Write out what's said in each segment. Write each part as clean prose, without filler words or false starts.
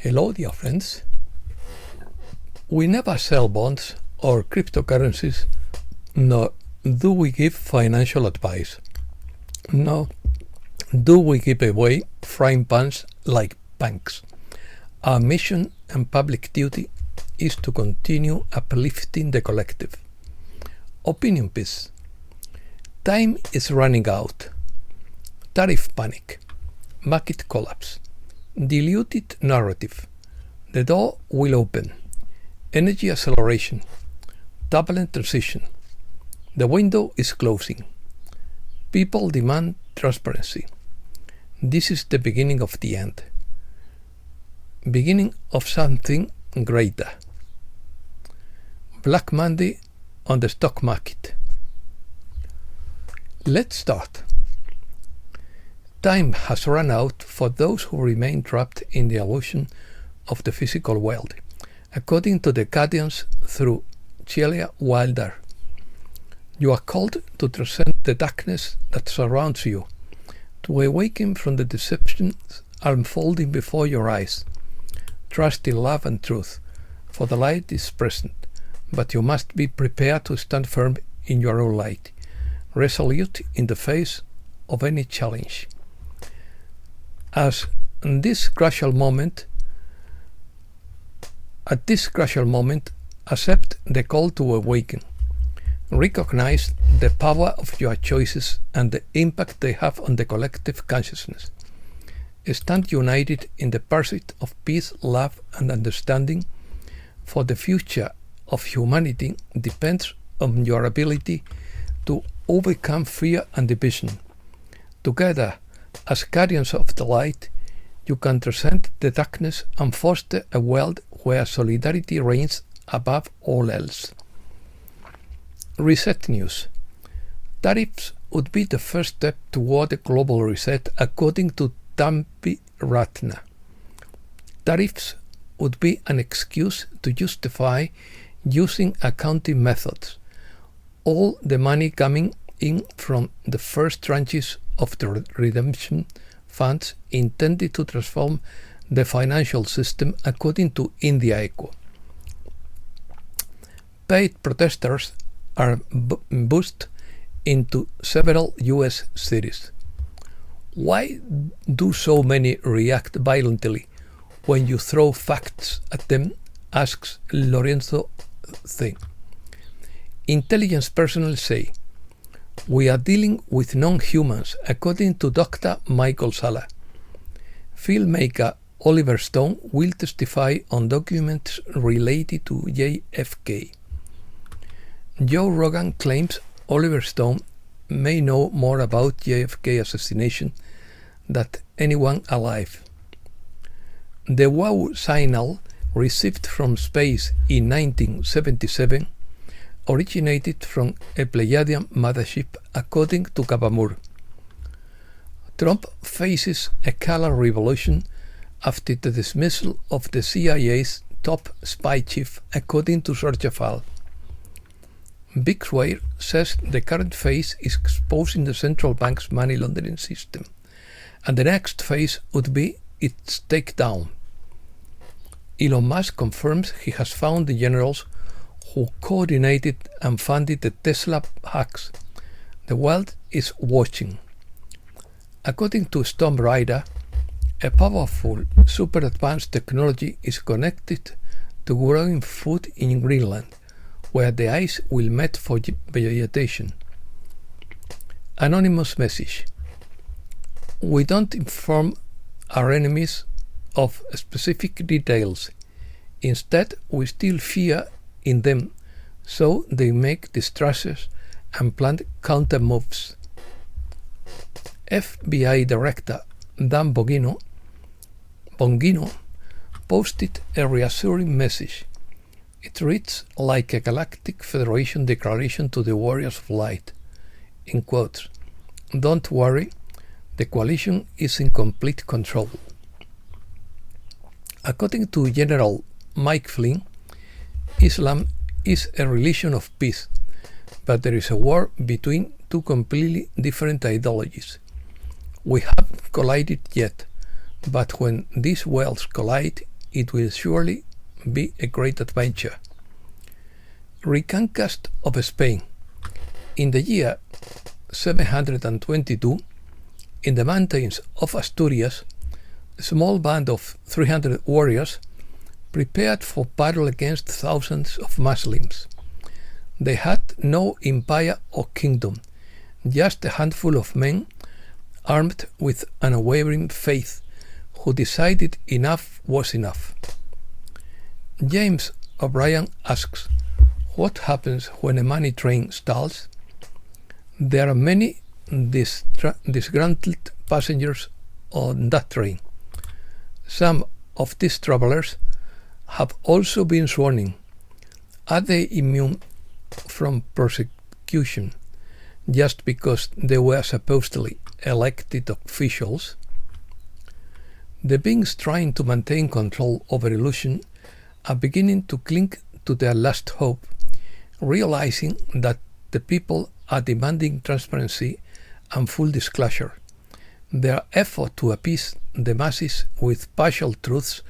Hello, dear friends. We never sell bonds or cryptocurrencies, nor do we give financial advice. Nor do we give away frying pans like banks. Our mission and public duty is to continue uplifting the collective. Opinion piece. Time is running out. Tariff panic. Market collapse. Diluted narrative. The door will open. Energy acceleration. Turbulent transition. The window is closing. People demand transparency. This is the beginning of the end. Beginning of something greater. Black Monday on the stock market. Let's start. Time has run out for those who remain trapped in the illusion of the physical world, according to the guardians through Celia Wilder. You are called to transcend the darkness that surrounds you, to awaken from the deceptions unfolding before your eyes. Trust in love and truth, for the light is present, but you must be prepared to stand firm in your own light, resolute in the face of any challenge. At this crucial moment, accept the call to awaken. Recognize the power of your choices and the impact they have on the collective consciousness. Stand united in the pursuit of peace, love, and understanding, for the future of humanity depends on your ability to overcome fear and division. Together, as guardians of the light, you can transcend the darkness and foster a world where solidarity reigns above all else. Reset news. Tariffs would be the first step toward a global reset, according to Tampi Ratna. Tariffs would be an excuse to justify using accounting methods. All the money coming in from the first tranches of the redemption funds intended to transform the financial system, according to India Eco. Paid protesters are bussed into several US cities. Why do so many react violently when you throw facts at them? Asks Lorenzo Thing. Intelligence personnel say, we are dealing with non-humans, according to Dr. Michael Sala. Filmmaker Oliver Stone will testify on documents related to JFK. Joe Rogan claims Oliver Stone may know more about JFK assassination than anyone alive. The WOW signal received from space in 1977 originated from a Pleiadian mothership, according to Kabamur. Trump faces a color revolution after the dismissal of the CIA's top spy chief, according to Sergio Fal. Big Square says the current phase is exposing the central bank's money laundering system, and the next phase would be its takedown. Elon Musk confirms he has found the generals who coordinated and funded the Tesla hacks. The world is watching. According to Storm Rider, a powerful, super advanced technology is connected to growing food in Greenland, where the ice will melt for vegetation. Anonymous message. We don't inform our enemies of specific details. Instead, we still fear in them, so they make distrusses and plan counter moves. FBI Director Dan Bongino posted a reassuring message. It reads like a Galactic Federation declaration to the warriors of light. In quotes, don't worry, the coalition is in complete control. According to General Mike Flynn, Islam is a religion of peace, but there is a war between two completely different ideologies. We haven't collided yet, but when these worlds collide, it will surely be a great adventure. Reconquest of Spain. In the year 722, in the mountains of Asturias, a small band of 300 warriors prepared for battle against thousands of Muslims. They had no empire or kingdom, just a handful of men armed with unwavering faith, who decided enough was enough. James O'Brien asks, what happens when a money train stalls? There are many disgruntled passengers on that train. Some of these travelers have also been sworn. Are they immune from persecution just because they were supposedly elected officials? The beings trying to maintain control over illusion are beginning to cling to their last hope, realizing that the people are demanding transparency and full disclosure. Their effort to appease the masses with partial truths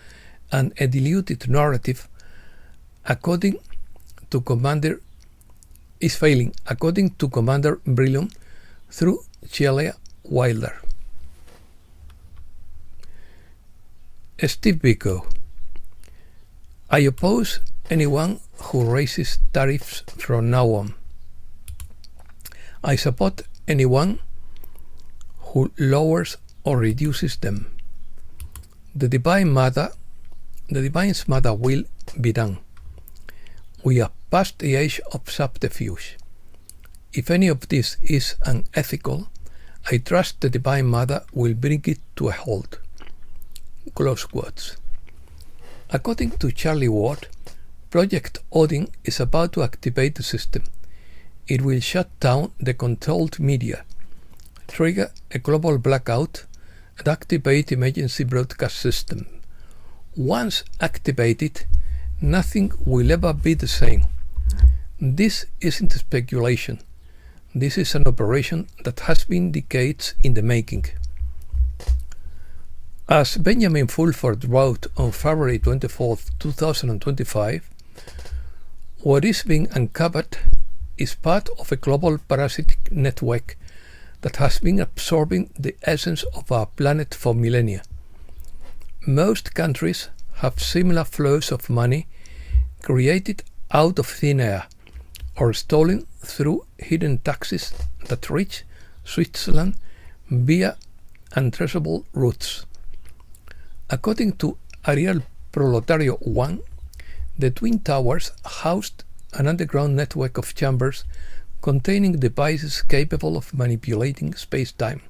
and a diluted narrative, according to Commander Brilliant through Shelley Wilder. Steve Biko. I oppose anyone who raises tariffs from now on. I support anyone who lowers or reduces them. The Divine's Mother will be done. We are past the age of subterfuge. If any of this is unethical, I trust the Divine Mother will bring it to a halt. Close quotes. According to Charlie Ward, Project Odin is about to activate the system. It will shut down the controlled media, trigger a global blackout, and activate emergency broadcast system. Once activated, nothing will ever be the same. This isn't speculation. This is an operation that has been decades in the making. As Benjamin Fulford wrote on February 24, 2025, what is being uncovered is part of a global parasitic network that has been absorbing the essence of our planet for millennia. Most countries have similar flows of money created out of thin air or stolen through hidden taxes that reach Switzerland via untraceable routes. According to Ariel Proletario 1, the Twin Towers housed an underground network of chambers containing devices capable of manipulating space-time.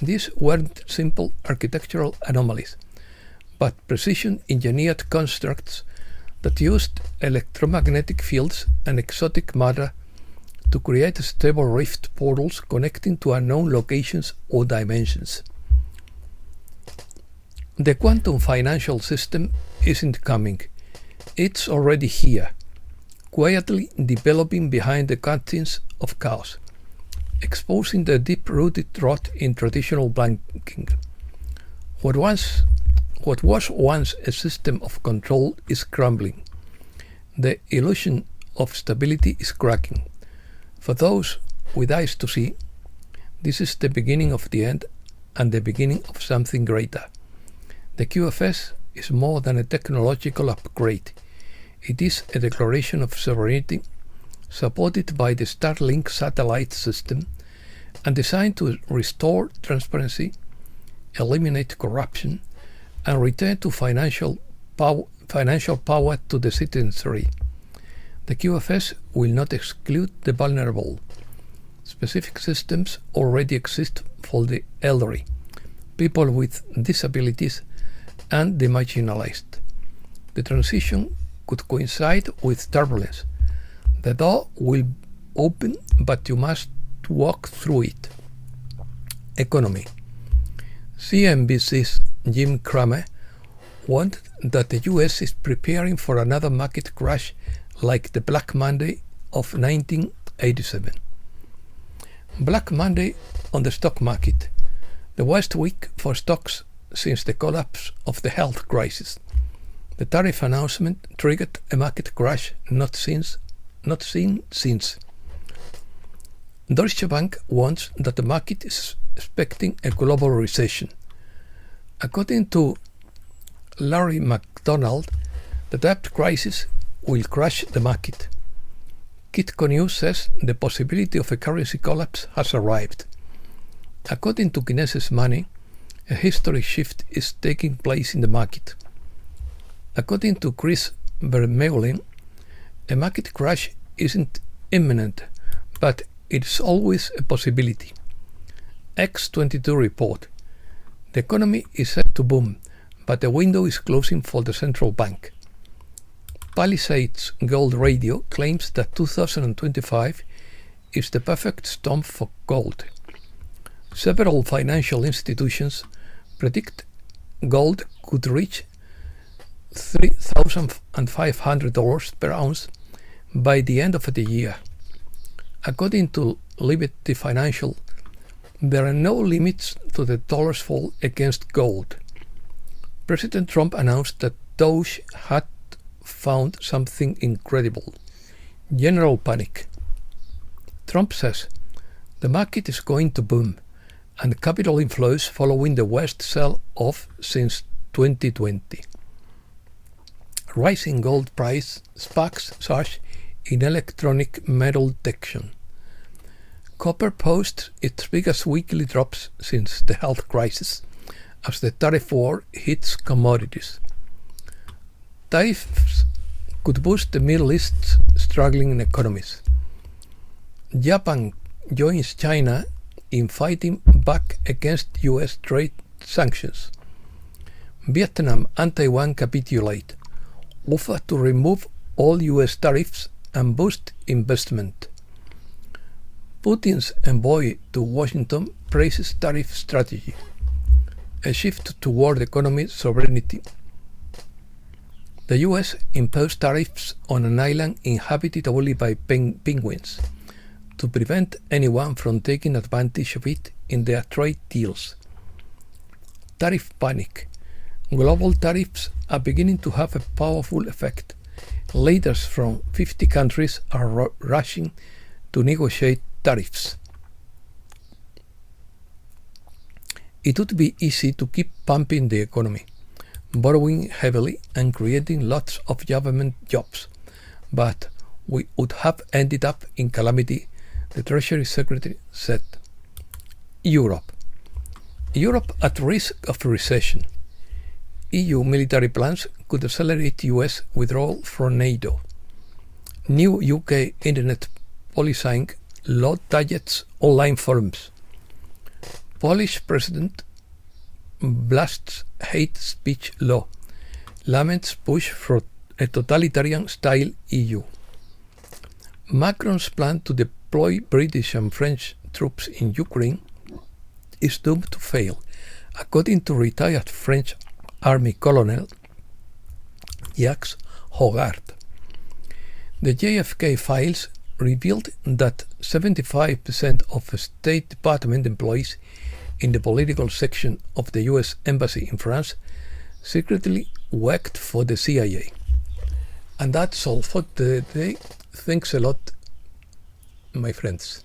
These weren't simple architectural anomalies, but precision-engineered constructs that used electromagnetic fields and exotic matter to create stable rift portals connecting to unknown locations or dimensions. The quantum financial system isn't coming. It's already here, quietly developing behind the curtains of chaos, exposing the deep-rooted rot in traditional banking. What was once a system of control is crumbling. The illusion of stability is cracking. For those with eyes to see, this is the beginning of the end and the beginning of something greater. The QFS is more than a technological upgrade. It is a declaration of sovereignty supported by the Starlink satellite system and designed to restore transparency, eliminate corruption, and return to financial power to the citizenry. The QFS will not exclude the vulnerable. Specific systems already exist for the elderly, people with disabilities, and the marginalized. The transition could coincide with turbulence. The door will open, but you must walk through it. Economy. CNBC's Jim Cramer warned that the US is preparing for another market crash like the Black Monday of 1987. Black Monday on the stock market, the worst week for stocks since the collapse of the health crisis. The tariff announcement triggered a market crash not seen since. Deutsche Bank warns that the market is expecting a global recession. According to Larry McDonald, the debt crisis will crash the market. Kitco News says the possibility of a currency collapse has arrived. According to Kinesis Money, a historic shift is taking place in the market. According to Chris Vermeulen, a market crash isn't imminent, but it's always a possibility. X22 report: the economy is set to boom, but the window is closing for the central bank. Palisades Gold Radio claims that 2025 is the perfect storm for gold. Several financial institutions predict gold could reach $3,500 per ounce by the end of the year. According to Liberty Financial, there are no limits to the dollar's fall against gold. President Trump announced that Doge had found something incredible: general panic. Trump says the market is going to boom, and capital inflows following the worst sell-off since 2020. Rising gold price sparks surge in electronic metal detection. Copper posts its biggest weekly drops since the health crisis as the tariff war hits commodities. Tariffs could boost the Middle East's struggling economies. Japan joins China in fighting back against US trade sanctions. Vietnam and Taiwan capitulate, offer to remove all US tariffs and boost investment. Putin's envoy to Washington praises tariff strategy, a shift toward economic sovereignty. The US imposed tariffs on an island inhabited only by penguins to prevent anyone from taking advantage of it in their trade deals. Tariff panic. Global tariffs are beginning to have a powerful effect. Leaders from 50 countries are rushing to negotiate tariffs. It would be easy to keep pumping the economy, borrowing heavily and creating lots of government jobs, but we would have ended up in calamity, the Treasury Secretary said. Europe at risk of recession. EU military plans could accelerate US withdrawal from NATO. New UK internet policing law targets online forums. Polish president blasts hate speech law. Laments push for a totalitarian-style EU. Macron's plan to deploy British and French troops in Ukraine is doomed to fail, according to retired French Army Colonel Jacques Hogarth. The JFK files revealed that 75% of State Department employees in the political section of the US Embassy in France secretly worked for the CIA. And that's all for today. Thanks a lot, my friends.